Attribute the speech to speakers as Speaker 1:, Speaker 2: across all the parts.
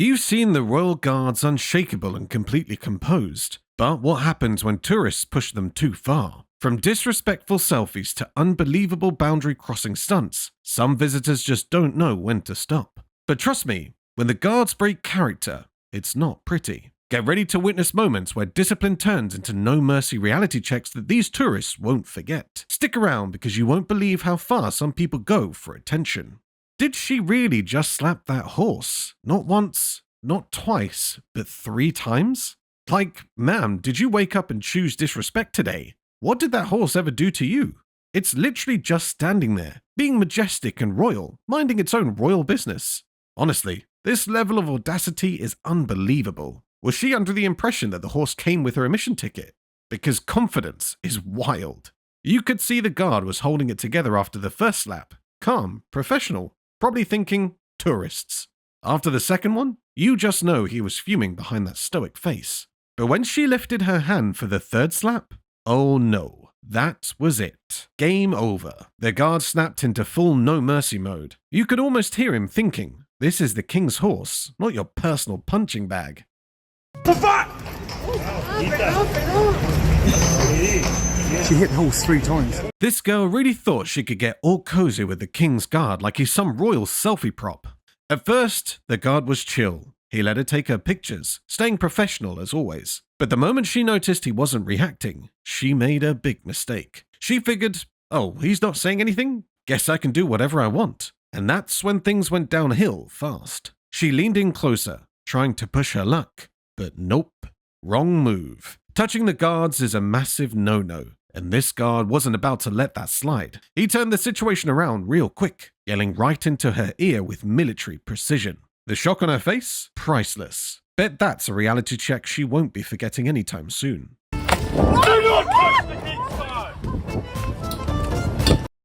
Speaker 1: You've seen the royal guards unshakable and completely composed, but what happens when tourists push them too far? From disrespectful selfies to unbelievable boundary-crossing stunts, some visitors just don't know when to stop. But trust me, when the guards break character, it's not pretty. Get ready to witness moments where discipline turns into no-mercy reality checks that these tourists won't forget. Stick around because you won't believe how far some people go for attention. Did she really just slap that horse? Not once, not twice, but 3 times? Like, ma'am, did you wake up and choose disrespect today? What did that horse ever do to you? It's literally just standing there, being majestic and royal, minding its own royal business. Honestly, this level of audacity is unbelievable. Was she under the impression that the horse came with her admission ticket? Because confidence is wild. You could see the guard was holding it together after the first slap. Calm, professional, probably thinking, tourists. After the second one, you just know he was fuming behind that stoic face. But when she lifted her hand for the third slap, oh no, that was it. Game over. The guard snapped into full no-mercy mode. You could almost hear him thinking, this is the king's horse, not your personal punching bag.
Speaker 2: The fuck? She hit the horse 3 times.
Speaker 1: This girl really thought she could get all cozy with the king's guard like he's some royal selfie prop. At first, the guard was chill. He let her take her pictures, staying professional as always. But the moment she noticed he wasn't reacting, she made a big mistake. She figured, oh, he's not saying anything? Guess I can do whatever I want. And that's when things went downhill fast. She leaned in closer, trying to push her luck. But nope, wrong move. Touching the guards is a massive no-no, and this guard wasn't about to let that slide. He turned the situation around real quick, yelling right into her ear with military precision. The shock on her face? Priceless. Bet that's a reality check she won't be forgetting anytime soon.
Speaker 3: Do not touch the king's guard!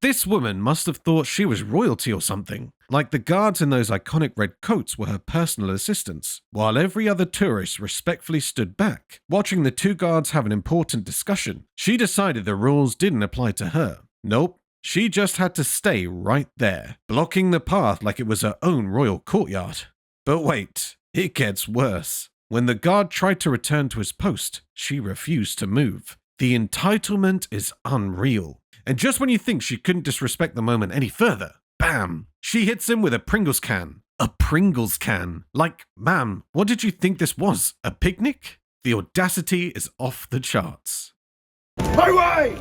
Speaker 1: This woman must have thought she was royalty or something. Like the guards in those iconic red coats were her personal assistants, while every other tourist respectfully stood back, watching the 2 guards have an important discussion. She decided the rules didn't apply to her. Nope, she just had to stay right there, blocking the path like it was her own royal courtyard. But wait, it gets worse. When the guard tried to return to his post, she refused to move. The entitlement is unreal. And just when you think she couldn't disrespect the moment any further, bam! She hits him with a Pringles can. A Pringles can. Like, ma'am, what did you think this was? A picnic? The audacity is off the charts.
Speaker 2: No way!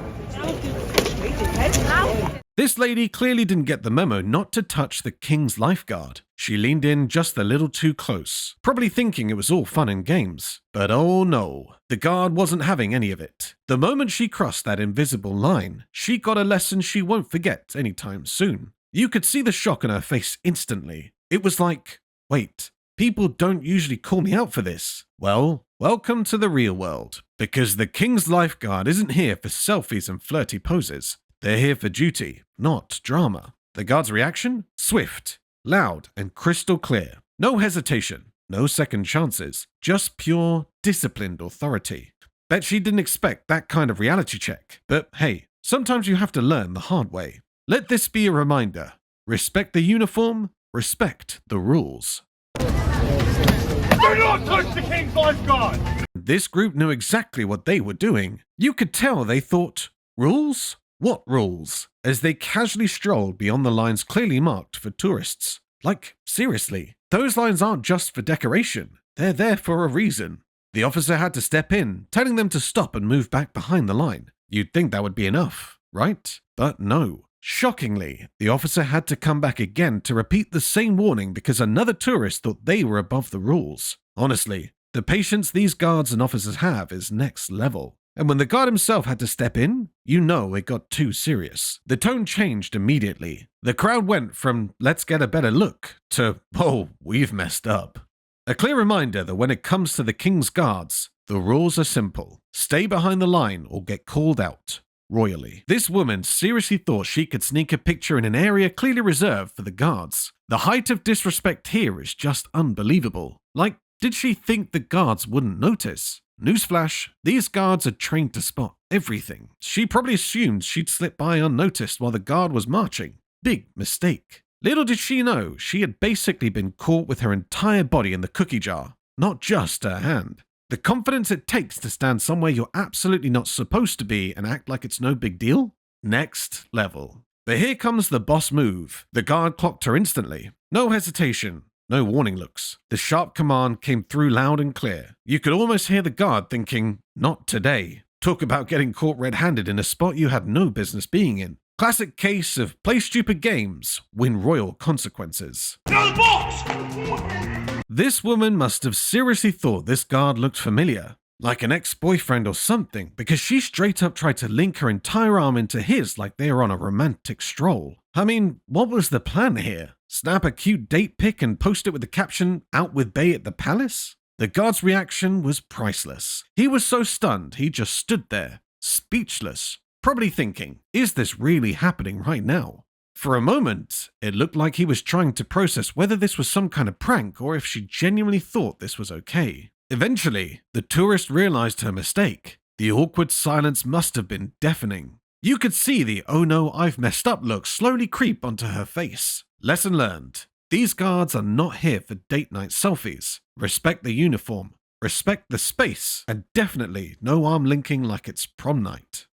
Speaker 1: This lady clearly didn't get the memo not to touch the king's lifeguard. She leaned in just a little too close, probably thinking it was all fun and games. But oh no, the guard wasn't having any of it. The moment she crossed that invisible line, she got a lesson she won't forget anytime soon. You could see the shock on her face instantly. It was like, wait, people don't usually call me out for this. Well, welcome to the real world, because the king's lifeguard isn't here for selfies and flirty poses. They're here for duty, not drama. The guard's reaction? Swift, loud, and crystal clear. No hesitation, no second chances, just pure, disciplined authority. Bet she didn't expect that kind of reality check. But hey, sometimes you have to learn the hard way. Let this be a reminder. Respect the uniform, respect the rules.
Speaker 3: Do not touch the king's lifeguard!
Speaker 1: This group knew exactly what they were doing. You could tell they thought, rules? What rules? As they casually strolled beyond the lines clearly marked for tourists. Like, seriously, those lines aren't just for decoration. They're there for a reason. The officer had to step in, telling them to stop and move back behind the line. You'd think that would be enough, right? But no. Shockingly, the officer had to come back again to repeat the same warning because another tourist thought they were above the rules. Honestly, the patience these guards and officers have is next level. And when the guard himself had to step in, you know it got too serious. The tone changed immediately. The crowd went from, let's get a better look, to, oh, we've messed up. A clear reminder that when it comes to the king's guards, the rules are simple. Stay behind the line or get called out. Royally. This woman seriously thought she could sneak a picture in an area clearly reserved for the guards. The height of disrespect here is just unbelievable. Like, did she think the guards wouldn't notice? Newsflash, these guards are trained to spot everything. She probably assumed she'd slip by unnoticed while the guard was marching. Big mistake. Little did she know, she had basically been caught with her entire body in the cookie jar, not just her hand. The confidence it takes to stand somewhere you're absolutely not supposed to be and act like it's no big deal? Next level. But here comes the boss move. The guard clocked her instantly. No hesitation. No warning looks. The sharp command came through loud and clear. You could almost hear the guard thinking, not today. Talk about getting caught red-handed in a spot you had no business being in. Classic case of play stupid games, win royal consequences.
Speaker 3: Now the box!
Speaker 1: This woman must have seriously thought this guard looked familiar, like an ex-boyfriend or something, because she straight up tried to link her entire arm into his like they were on a romantic stroll. I mean, what was the plan here? Snap a cute date pic and post it with the caption, "Out with Bae at the palace"? The guard's reaction was priceless. He was so stunned, he just stood there, speechless, probably thinking, is this really happening right now? For a moment, it looked like he was trying to process whether this was some kind of prank or if she genuinely thought this was okay. Eventually, the tourist realized her mistake. The awkward silence must have been deafening. You could see the "oh no, I've messed up" look slowly creep onto her face. Lesson learned. These guards are not here for date night selfies. Respect the uniform, respect the space, and definitely no arm linking like it's prom night.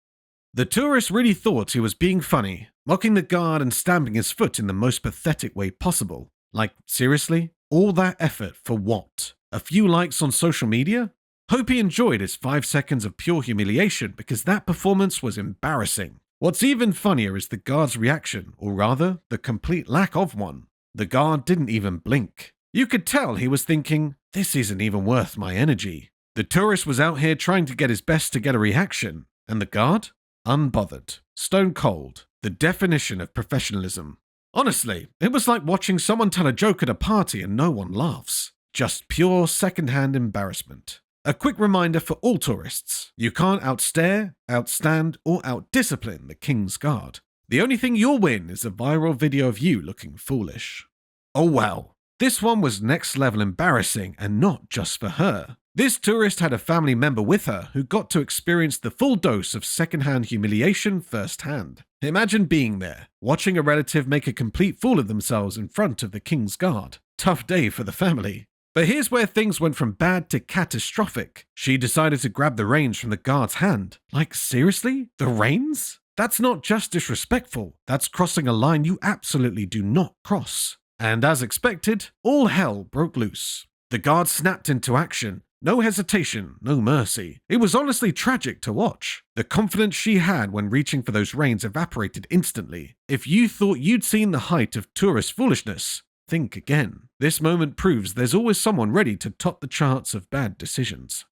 Speaker 1: The tourist really thought he was being funny, mocking the guard and stamping his foot in the most pathetic way possible. Like, seriously? All that effort for what? A few likes on social media? Hope he enjoyed his 5 seconds of pure humiliation because that performance was embarrassing. What's even funnier is the guard's reaction, or rather, the complete lack of one. The guard didn't even blink. You could tell he was thinking, this isn't even worth my energy. The tourist was out here trying to get his best to get a reaction, and the guard? Unbothered. Stone cold. The definition of professionalism. Honestly, it was like watching someone tell a joke at a party and no one laughs. Just pure secondhand embarrassment. A quick reminder for all tourists. You can't outstare, outstand, or outdiscipline the King's Guard. The only thing you'll win is a viral video of you looking foolish. Oh wow. This one was next level embarrassing, and not just for her. This tourist had a family member with her who got to experience the full dose of secondhand humiliation firsthand. Imagine being there, watching a relative make a complete fool of themselves in front of the King's Guard. Tough day for the family. But here's where things went from bad to catastrophic. She decided to grab the reins from the guard's hand. Like, seriously? The reins? That's not just disrespectful. That's crossing a line you absolutely do not cross. And as expected, all hell broke loose. The guard snapped into action. No hesitation, no mercy. It was honestly tragic to watch. The confidence she had when reaching for those reins evaporated instantly. If you thought you'd seen the height of tourist foolishness, think again. This moment proves there's always someone ready to top the charts of bad decisions.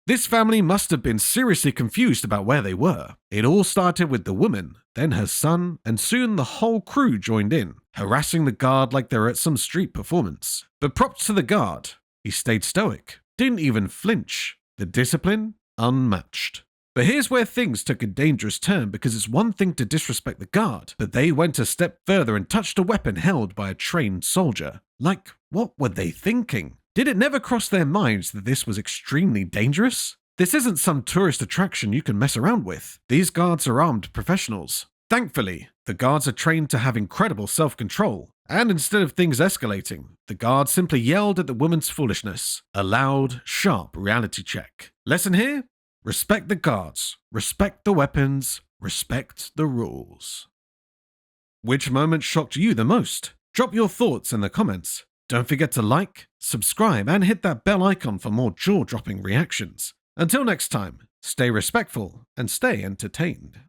Speaker 1: This family must have been seriously confused about where they were. It all started with the woman, then her son, and soon the whole crew joined in, harassing the guard like they were at some street performance. But props to the guard. He stayed stoic, didn't even flinch. The discipline? Unmatched. But here's where things took a dangerous turn, because it's one thing to disrespect the guard, but they went a step further and touched a weapon held by a trained soldier. Like, what were they thinking? Did it never cross their minds that this was extremely dangerous? This isn't some tourist attraction you can mess around with. These guards are armed professionals. Thankfully, the guards are trained to have incredible self-control, and instead of things escalating, the guard simply yelled at the woman's foolishness. A loud, sharp reality check. Lesson here? Respect the guards, respect the weapons, respect the rules. Which moment shocked you the most? Drop your thoughts in the comments. Don't forget to like, subscribe, and hit that bell icon for more jaw-dropping reactions. Until next time, stay respectful and stay entertained.